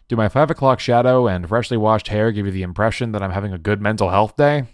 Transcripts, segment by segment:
Do my 5 o'clock shadow and freshly washed hair give you the impression that I'm having a good mental health day?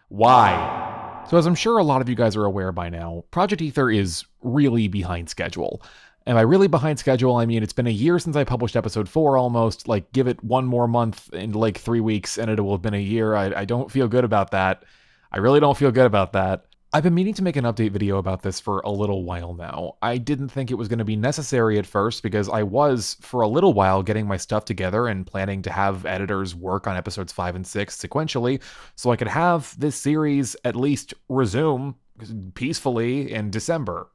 Why? So, as I'm sure a lot of you guys are aware by now, Project Ether is really behind schedule. And by really behind schedule, I mean it's been a year since I published episode 4 almost. Like, give it one more month in like 3 weeks and it will have been a year. I don't feel good about that. I really don't feel good about that. I've been meaning to make an update video about this for a little while now. I didn't think it was going to be necessary at first because I was, for a little while, getting my stuff together and planning to have editors work on episodes 5 and 6 sequentially so I could have this series at least resume peacefully in December.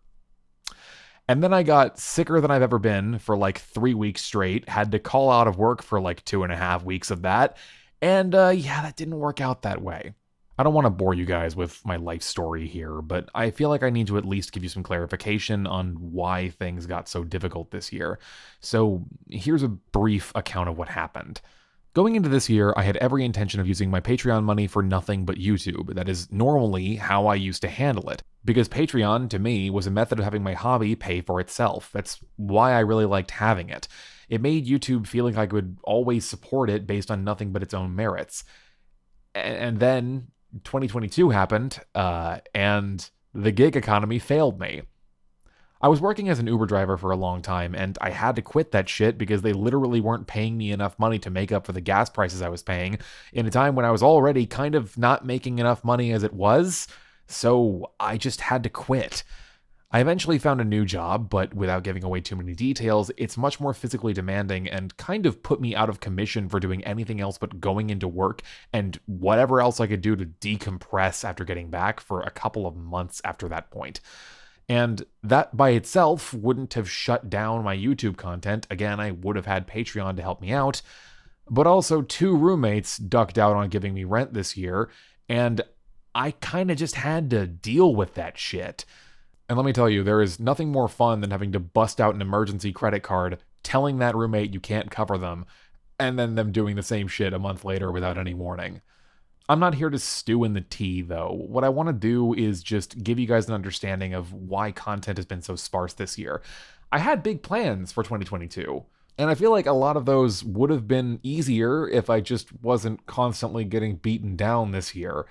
And then I got sicker than I've ever been for like 3 weeks straight, had to call out of work for like 2.5 weeks of that, and that didn't work out that way. I don't want to bore you guys with my life story here, but I feel like I need to at least give you some clarification on why things got so difficult this year. So here's a brief account of what happened. Going into this year, I had every intention of using my Patreon money for nothing but YouTube. That is normally how I used to handle it. Because Patreon, to me, was a method of having my hobby pay for itself. That's why I really liked having it. It made YouTube feel like I could always support it based on nothing but its own merits. And then 2022 happened, and the gig economy failed me. I was working as an Uber driver for a long time, and I had to quit that shit because they literally weren't paying me enough money to make up for the gas prices I was paying in a time when I was already kind of not making enough money as it was, so I just had to quit. I eventually found a new job, but without giving away too many details, it's much more physically demanding and kind of put me out of commission for doing anything else but going into work and whatever else I could do to decompress after getting back for a couple of months after that point. And that by itself wouldn't have shut down my YouTube content. Again, I would have had Patreon to help me out, but also 2 roommates ducked out on giving me rent this year, and I kind of just had to deal with that shit. And let me tell you, there is nothing more fun than having to bust out an emergency credit card, telling that roommate you can't cover them, and then them doing the same shit a month later without any warning. I'm not here to stew in the tea, though. What I want to do is just give you guys an understanding of why content has been so sparse this year. I had big plans for 2022, and I feel like a lot of those would have been easier if I just wasn't constantly getting beaten down this year.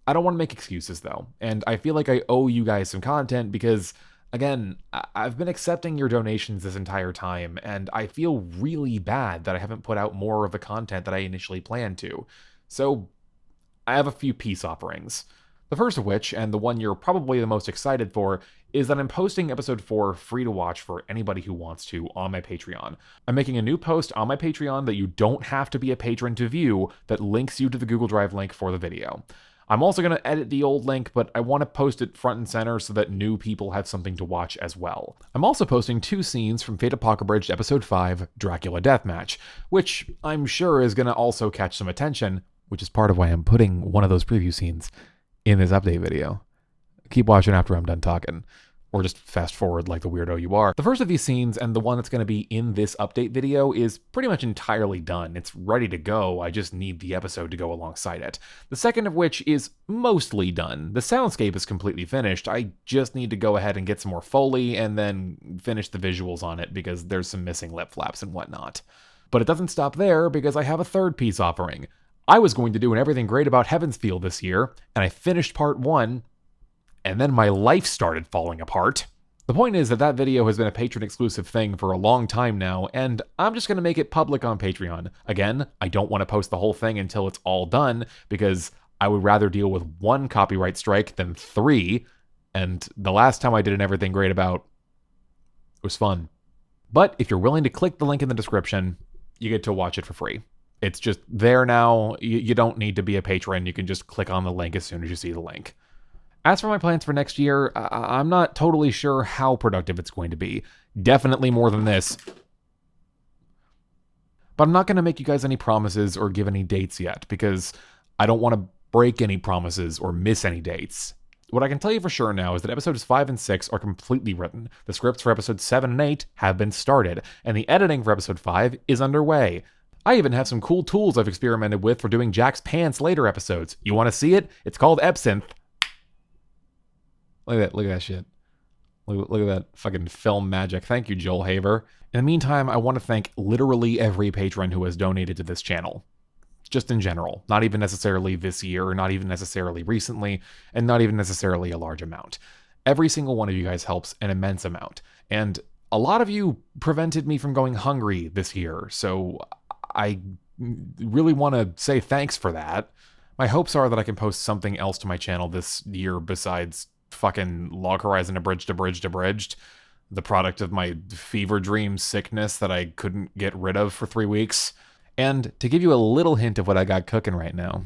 I don't want to make excuses, though, and I feel like I owe you guys some content because, again, I've been accepting your donations this entire time, and I feel really bad that I haven't put out more of the content that I initially planned to. So, I have a few peace offerings. The first of which, and the one you're probably the most excited for, is that I'm posting episode 4 free to watch for anybody who wants to on my Patreon. I'm making a new post on my Patreon that you don't have to be a patron to view that links you to the Google Drive link for the video. I'm also going to edit the old link, but I want to post it front and center so that new people have something to watch as well. I'm also posting 2 scenes from Fate Apocryphed Episode 5, Dracula Deathmatch, which I'm sure is going to also catch some attention, which is part of why I'm putting one of those preview scenes in this update video. Keep watching after I'm done talking, or just fast forward like the weirdo you are. The first of these scenes, and the one that's going to be in this update video, is pretty much entirely done. It's ready to go, I just need the episode to go alongside it. The second of which is mostly done. The soundscape is completely finished, I just need to go ahead and get some more Foley and then finish the visuals on it because there's some missing lip flaps and whatnot. But it doesn't stop there because I have a third piece offering. I was going to do an Everything Great About Heavensfield this year, and I finished part 1, and then my life started falling apart. The point is that video has been a patron-exclusive thing for a long time now, and I'm just going to make it public on Patreon. Again, I don't want to post the whole thing until it's all done, because I would rather deal with 1 copyright strike than 3, and the last time I did an Everything Great About, it was fun. But if you're willing to click the link in the description, you get to watch it for free. It's just there now. You don't need to be a patron. You can just click on the link as soon as you see the link. As for my plans for next year, I'm not totally sure how productive it's going to be. Definitely more than this. But I'm not going to make you guys any promises or give any dates yet, because I don't want to break any promises or miss any dates. What I can tell you for sure now is that episodes 5 and 6 are completely written. The scripts for episodes 7 and 8 have been started, and the editing for episode 5 is underway. I even have some cool tools I've experimented with for doing Jack's pants later episodes. You want to see it? It's called Epsynth. Look at that shit. Look at that fucking film magic. Thank you, Joel Haver. In the meantime, I want to thank literally every patron who has donated to this channel. Just in general. Not even necessarily this year, not even necessarily recently, and not even necessarily a large amount. Every single one of you guys helps an immense amount. And a lot of you prevented me from going hungry this year, so I really want to say thanks for that. My hopes are that I can post something else to my channel this year besides fucking Log Horizon Abridged, the product of my fever dream sickness that I couldn't get rid of for 3 weeks. And to give you a little hint of what I got cooking right now,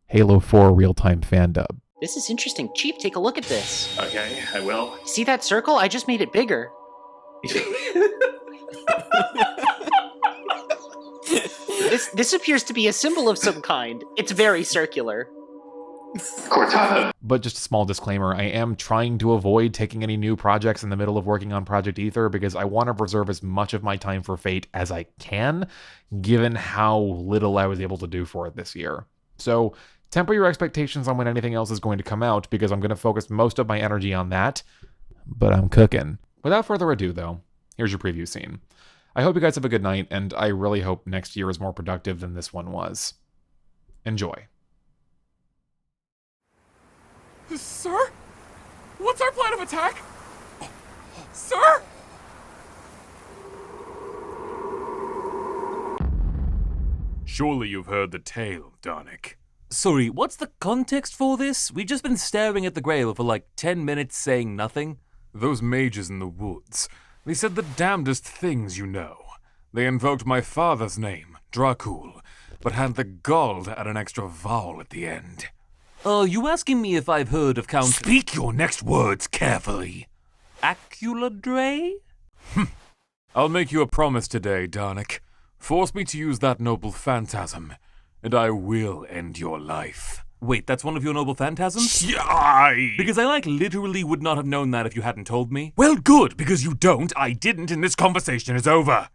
Halo 4 real-time fan dub. This is interesting. Chief, take a look at this. Okay, I will. See that circle? I just made it bigger. This appears to be a symbol of some kind. It's very circular. Cortana. But just a small disclaimer, I am trying to avoid taking any new projects in the middle of working on Project Aether because I want to preserve as much of my time for Fate as I can, given how little I was able to do for it this year. So temper your expectations on when anything else is going to come out because I'm going to focus most of my energy on that, but I'm cooking. Without further ado, though, here's your preview scene. I hope you guys have a good night, and I really hope next year is more productive than this one was. Enjoy. Sir? What's our plan of attack? Sir? Surely you've heard the tale, Darnik. Sorry, what's the context for this? We've just been staring at the Grail for like 10 minutes saying nothing. Those mages in the woods, they said the damnedest things, you know. They invoked my father's name, Dracul, but had the gall to add an extra vowel at the end. Are you asking me if I've heard of Count... Speak your next words carefully. Aculadre? I'll make you a promise today, Darnik. Force me to use that noble phantasm, and I will end your life. Wait, that's one of your noble phantasms? Yai! Because I literally would not have known that if you hadn't told me. Well, good, because you don't, I didn't, and this conversation is over.